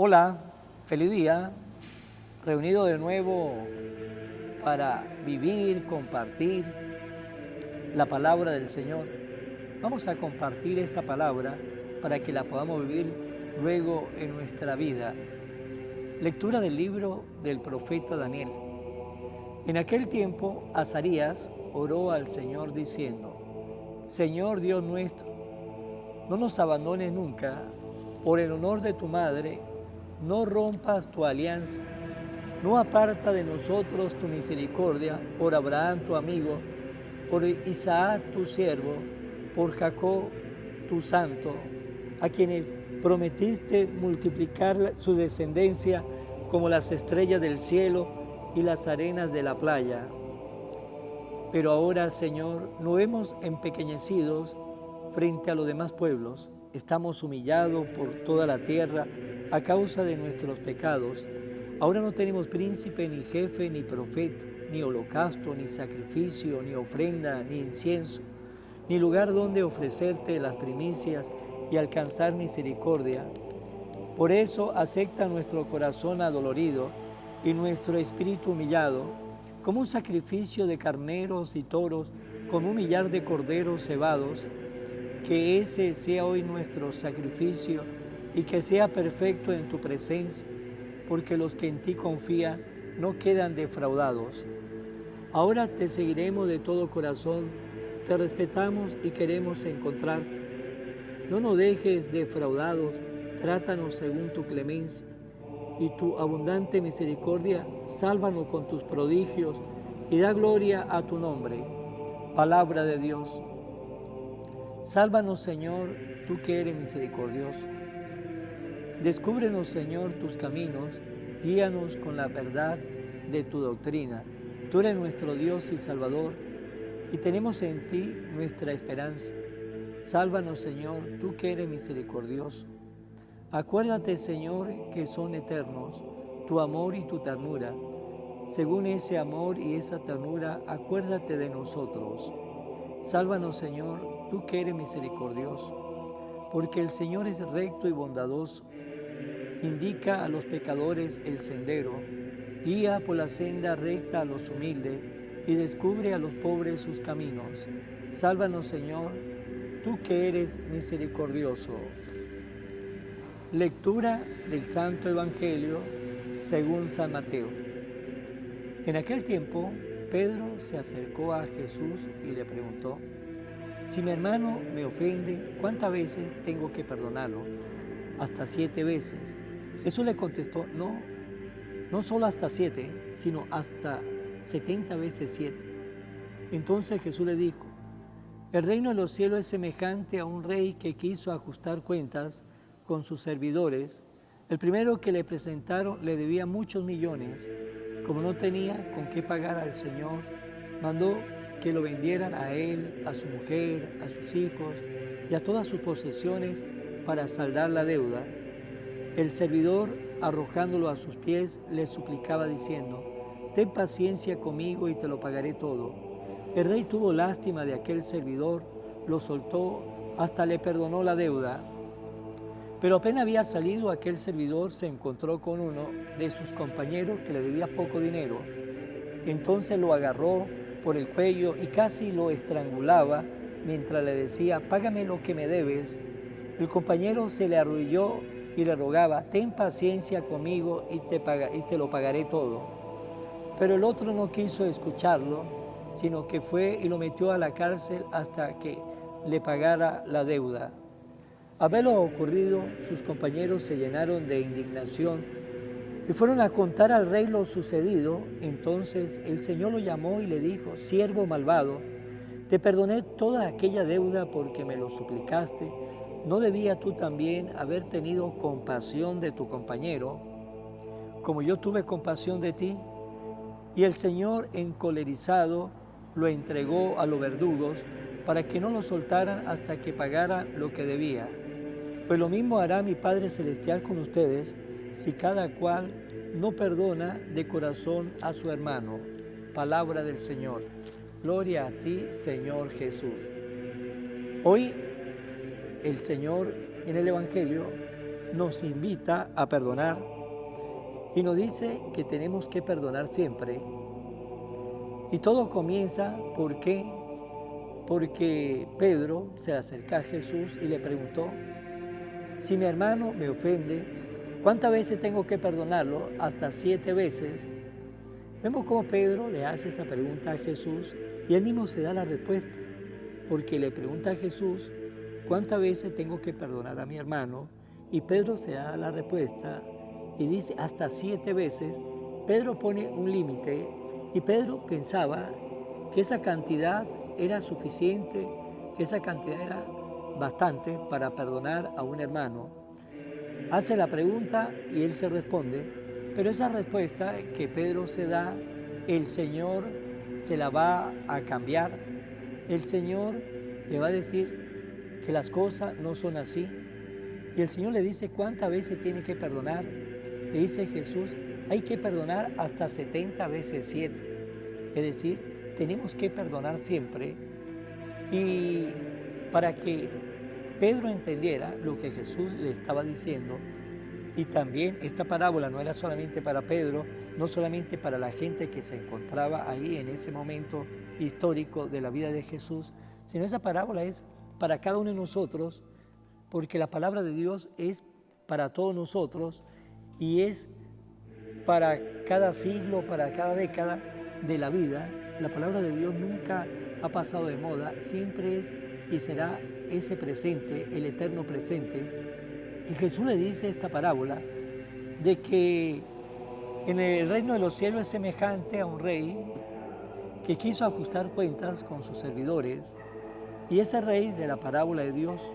Hola, feliz día, reunido de nuevo para vivir, compartir la palabra del Señor. Vamos a compartir esta palabra para que la podamos vivir luego en nuestra vida. Lectura del libro del profeta Daniel. En aquel tiempo, Azarías oró al Señor diciendo: Señor Dios nuestro, no nos abandones nunca, por el honor de tu madre, no rompas tu alianza. No aparta de nosotros tu misericordia por Abraham tu amigo, por Isaac tu siervo, por Jacob tu santo, a quienes prometiste multiplicar su descendencia como las estrellas del cielo y las arenas de la playa. Pero ahora, Señor, nos vemos empequeñecidos frente a los demás pueblos. Estamos humillados por toda la tierra a causa de nuestros pecados. Ahora no tenemos príncipe, ni jefe, ni profeta, ni holocausto, ni sacrificio, ni ofrenda, ni incienso, ni lugar donde ofrecerte las primicias y alcanzar misericordia. Por eso acepta nuestro corazón adolorido y nuestro espíritu humillado, como un sacrificio de carneros y toros, como un millar de corderos cebados. Que ese sea hoy nuestro sacrificio y que sea perfecto en tu presencia, porque los que en ti confían no quedan defraudados. Ahora te seguiremos de todo corazón, te respetamos y queremos encontrarte. No nos dejes defraudados, trátanos según tu clemencia y tu abundante misericordia, sálvanos con tus prodigios y da gloria a tu nombre. Palabra de Dios. Sálvanos, Señor, tú que eres misericordioso. Descúbrenos, Señor, tus caminos, guíanos con la verdad de tu doctrina. Tú eres nuestro Dios y Salvador, y tenemos en ti nuestra esperanza. Sálvanos, Señor, tú que eres misericordioso. Acuérdate, Señor, que son eternos tu amor y tu ternura. Según ese amor y esa ternura, acuérdate de nosotros. Sálvanos, Señor, tú que eres misericordioso, porque el Señor es recto y bondadoso. Indica a los pecadores el sendero, guía por la senda recta a los humildes y descubre a los pobres sus caminos. Sálvanos, Señor, tú que eres misericordioso. Lectura del Santo Evangelio según San Mateo. En aquel tiempo, Pedro se acercó a Jesús y le preguntó: si mi hermano me ofende, ¿cuántas veces tengo que perdonarlo? ¿Hasta 7 veces? Jesús le contestó: no solo hasta 7, sino hasta 70 veces 7. Entonces Jesús le dijo: el reino de los cielos es semejante a un rey que quiso ajustar cuentas con sus servidores. El primero que le presentaron le debía muchos millones. Como no tenía con qué pagar al Señor, mandó que lo vendieran a él, a su mujer, a sus hijos y a todas sus posesiones para saldar la deuda. El servidor, arrojándolo a sus pies, le suplicaba diciendo: ten paciencia conmigo y te lo pagaré todo. El rey tuvo lástima de aquel servidor, lo soltó, hasta le perdonó la deuda. Pero apenas había salido, aquel servidor se encontró con uno de sus compañeros que le debía poco dinero. Entonces lo agarró por el cuello y casi lo estrangulaba mientras le decía: págame lo que me debes. El compañero se le arrodilló y le rogaba: ten paciencia conmigo y te lo pagaré todo. Pero el otro no quiso escucharlo, sino que fue y lo metió a la cárcel hasta que le pagara la deuda. Al ver lo ocurrido, sus compañeros se llenaron de indignación y fueron a contar al rey lo sucedido. Entonces el Señor lo llamó y le dijo: siervo malvado, te perdoné toda aquella deuda porque me lo suplicaste. ¿No debías tú también haber tenido compasión de tu compañero, como yo tuve compasión de ti? Y el Señor, encolerizado, lo entregó a los verdugos para que no lo soltaran hasta que pagara lo que debía. Pues lo mismo hará mi Padre Celestial con ustedes si cada cual no perdona de corazón a su hermano. Palabra del Señor. Gloria a ti, Señor Jesús. Hoy el Señor en el Evangelio nos invita a perdonar y nos dice que tenemos que perdonar siempre. Y todo comienza porque Pedro se acerca a Jesús y le preguntó, si mi hermano me ofende, ¿cuántas veces tengo que perdonarlo? Hasta 7 veces. Vemos cómo Pedro le hace esa pregunta a Jesús y él mismo se da la respuesta, porque le pregunta a Jesús, ¿cuántas veces tengo que perdonar a mi hermano? Y Pedro se da la respuesta y dice, hasta 7 veces. Pedro pone un límite y Pedro pensaba que esa cantidad era suficiente, que esa cantidad era bastante para perdonar a un hermano. Hace la pregunta y él se responde, pero esa respuesta que Pedro se da, el Señor se la va a cambiar. El Señor le va a decir que las cosas no son así. Y el Señor le dice cuántas veces tiene que perdonar. Le dice Jesús, hay que perdonar hasta 70 veces 7. Es decir, tenemos que perdonar siempre. Y para que Pedro entendiera lo que Jesús le estaba diciendo, y también esta parábola no era solamente para Pedro, no solamente para la gente que se encontraba ahí en ese momento histórico de la vida de Jesús, sino esa parábola es para cada uno de nosotros, porque la palabra de Dios es para todos nosotros y es para cada siglo, para cada década de la vida. La palabra de Dios nunca ha pasado de moda, siempre es y será ese presente, el eterno presente. Y Jesús le dice esta parábola de que en el reino de los cielos es semejante a un rey que quiso ajustar cuentas con sus servidores, y ese rey de la parábola de Dios,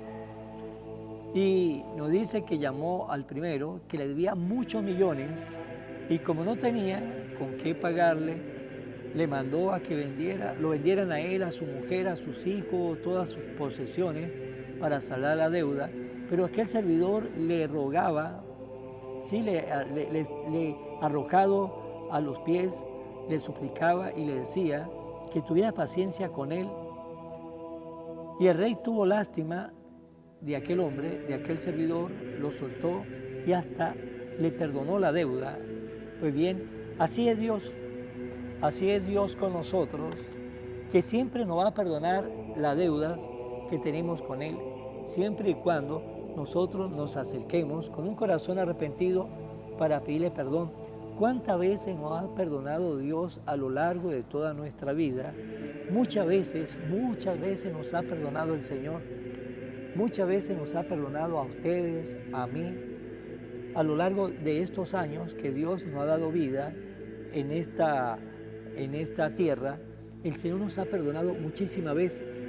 y nos dice que llamó al primero que le debía muchos millones, y como no tenía con qué pagarle, le mandó a que lo vendieran a él, a su mujer, a sus hijos, todas sus posesiones para saldar la deuda. Pero aquel servidor le rogaba, ¿sí? le arrojado a los pies, le suplicaba y le decía que tuviera paciencia con él. Y el rey tuvo lástima de aquel hombre, de aquel servidor, lo soltó y hasta le perdonó la deuda. Pues bien, así es Dios con nosotros, que siempre nos va a perdonar las deudas que tenemos con Él, siempre y cuando nosotros nos acerquemos con un corazón arrepentido para pedirle perdón. ¿Cuántas veces nos ha perdonado Dios a lo largo de toda nuestra vida? Muchas veces nos ha perdonado el Señor. Muchas veces nos ha perdonado a ustedes, a mí, a lo largo de estos años que Dios nos ha dado vida en esta tierra. El Señor nos ha perdonado muchísimas veces.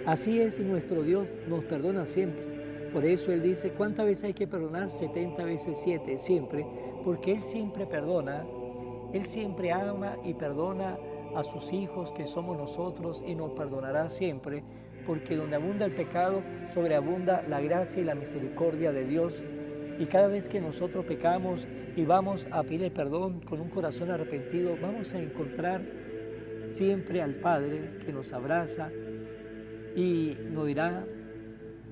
Así es, nuestro Dios nos perdona siempre. Por eso Él dice, ¿cuántas veces hay que perdonar? 70 veces 7, siempre, porque Él siempre perdona, Él siempre ama y perdona a sus hijos que somos nosotros y nos perdonará siempre, porque donde abunda el pecado, sobreabunda la gracia y la misericordia de Dios. Y cada vez que nosotros pecamos y vamos a pedirle perdón con un corazón arrepentido, vamos a encontrar siempre al Padre que nos abraza y nos dirá,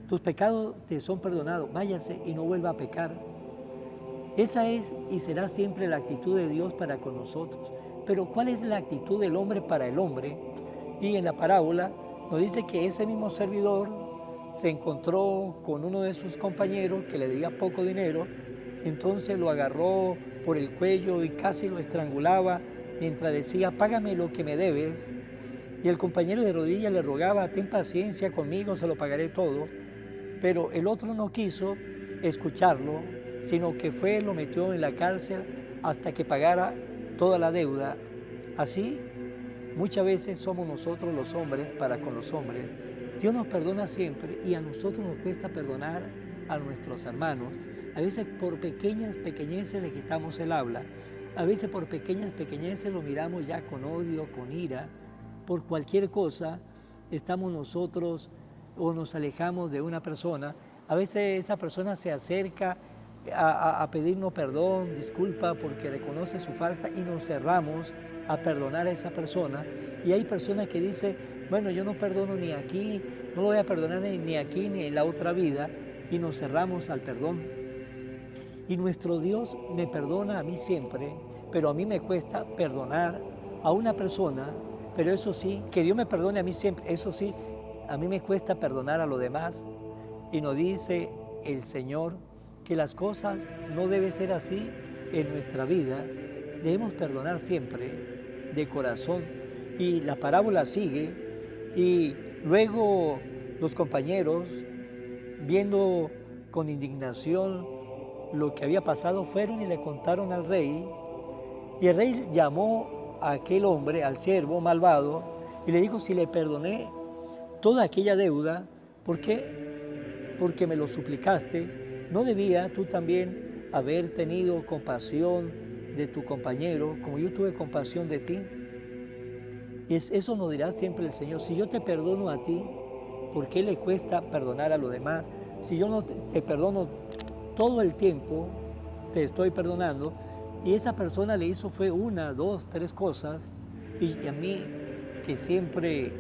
tus pecados te son perdonados, váyase y no vuelva a pecar. Esa es y será siempre la actitud de Dios para con nosotros. Pero ¿cuál es la actitud del hombre para el hombre? Y en la parábola nos dice que ese mismo servidor se encontró con uno de sus compañeros que le debía poco dinero, entonces lo agarró por el cuello y casi lo estrangulaba mientras decía, págame lo que me debes. Y el compañero de rodillas le rogaba, ten paciencia conmigo, se lo pagaré todo. Pero el otro no quiso escucharlo, sino que lo metió en la cárcel hasta que pagara toda la deuda. Así, muchas veces somos nosotros los hombres para con los hombres. Dios nos perdona siempre y a nosotros nos cuesta perdonar a nuestros hermanos. A veces por pequeñas pequeñeces le quitamos el habla. A veces por pequeñas pequeñeces lo miramos ya con odio, con ira. Por cualquier cosa estamos nosotros o nos alejamos de una persona. A veces esa persona se acerca a pedirnos perdón, disculpa porque reconoce su falta y nos cerramos a perdonar a esa persona. Y hay personas que dicen, bueno, yo no perdono ni aquí, no lo voy a perdonar ni aquí ni en la otra vida. y nos cerramos al perdón. Y nuestro Dios me perdona a mí siempre, pero a mí me cuesta perdonar a una persona, pero eso sí, que Dios me perdone a mí siempre, eso sí, a mí me cuesta perdonar a los demás. Y nos dice el Señor que las cosas no deben ser así en nuestra vida, debemos perdonar siempre de corazón. Y la parábola sigue y luego los compañeros, viendo con indignación lo que había pasado, fueron y le contaron al rey. Y el rey llamó a aquel hombre, al siervo malvado, y le dijo: si le perdoné toda aquella deuda, ¿por qué? Porque me lo suplicaste. ¿No debía tú también haber tenido compasión de tu compañero, como yo tuve compasión de ti? Y eso nos dirá siempre el Señor: si yo te perdono a ti, ¿por qué le cuesta perdonar a los demás? Si yo no te perdono todo el tiempo, te estoy perdonando, y esa persona le hizo fue una, dos, tres cosas, y a mí, que siempre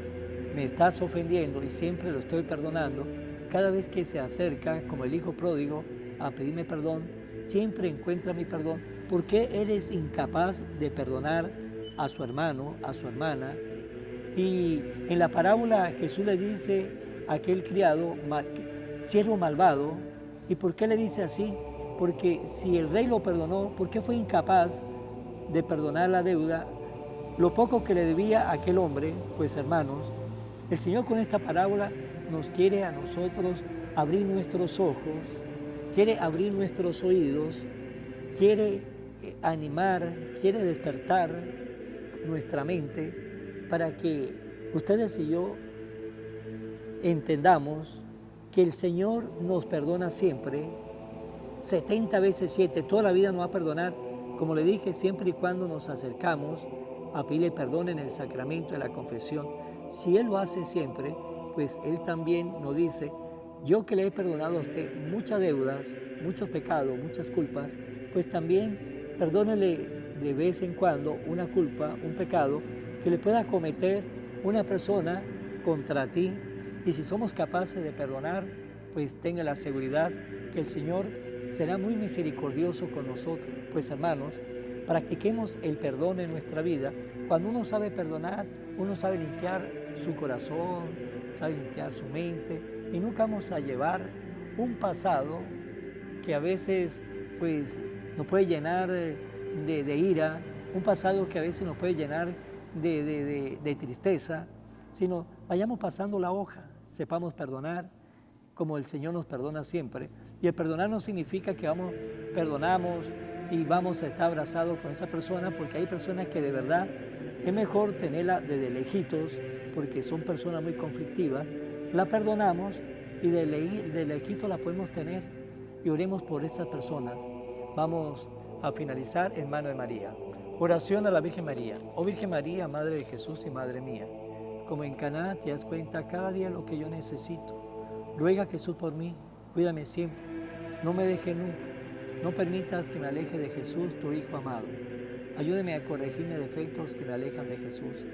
me estás ofendiendo y siempre lo estoy perdonando, cada vez que se acerca, como el hijo pródigo, a pedirme perdón, siempre encuentra mi perdón. ¿Por qué eres incapaz de perdonar a su hermano, a su hermana? Y en la parábola Jesús le dice a aquel criado, siervo malvado. ¿Y por qué le dice así? Porque si el rey lo perdonó, ¿por qué fue incapaz de perdonar la deuda, lo poco que le debía a aquel hombre? Pues hermanos, el Señor con esta parábola nos quiere a nosotros abrir nuestros ojos, quiere abrir nuestros oídos, quiere animar, quiere despertar nuestra mente para que ustedes y yo entendamos que el Señor nos perdona siempre, 70 veces 7, toda la vida nos va a perdonar, como le dije, siempre y cuando nos acercamos a pedirle perdón en el sacramento de la confesión. Si Él lo hace siempre, pues Él también nos dice: yo que le he perdonado a usted muchas deudas, muchos pecados, muchas culpas, pues también perdónele de vez en cuando una culpa, un pecado que le pueda cometer una persona contra ti. Y si somos capaces de perdonar, pues tenga la seguridad que el Señor será muy misericordioso con nosotros. Pues hermanos, practiquemos el perdón en nuestra vida. Cuando uno sabe perdonar, uno sabe limpiar su corazón, sabe limpiar su mente, y nunca vamos a llevar un pasado que a veces pues nos puede llenar de ira, un pasado que a veces nos puede llenar de tristeza, sino vayamos pasando la hoja, sepamos perdonar como el Señor nos perdona siempre. Y el perdonar no significa que perdonamos y vamos a estar abrazados con esa persona, porque hay personas que de verdad es mejor tenerla de lejitos, porque son personas muy conflictivas. La perdonamos y de lejitos la podemos tener, y oremos por esas personas. Vamos a finalizar en mano de María. Oración a la Virgen María. Oh Virgen María, Madre de Jesús y Madre mía, como en Caná te das cuenta cada día lo que yo necesito. Ruega a Jesús por mí, cuídame siempre, no me deje nunca, no permitas que me aleje de Jesús, tu Hijo amado. Ayúdeme a corregir mis defectos que me alejan de Jesús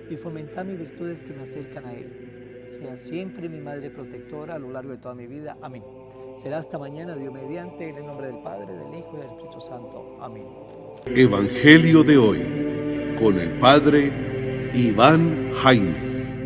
y fomentar mis virtudes que me acercan a Él. Sea siempre mi Madre protectora a lo largo de toda mi vida. Amén. Será hasta mañana, Dios mediante, en el nombre del Padre, del Hijo y del Espíritu Santo. Amén. Evangelio de hoy, con el Padre Iván Jaimes.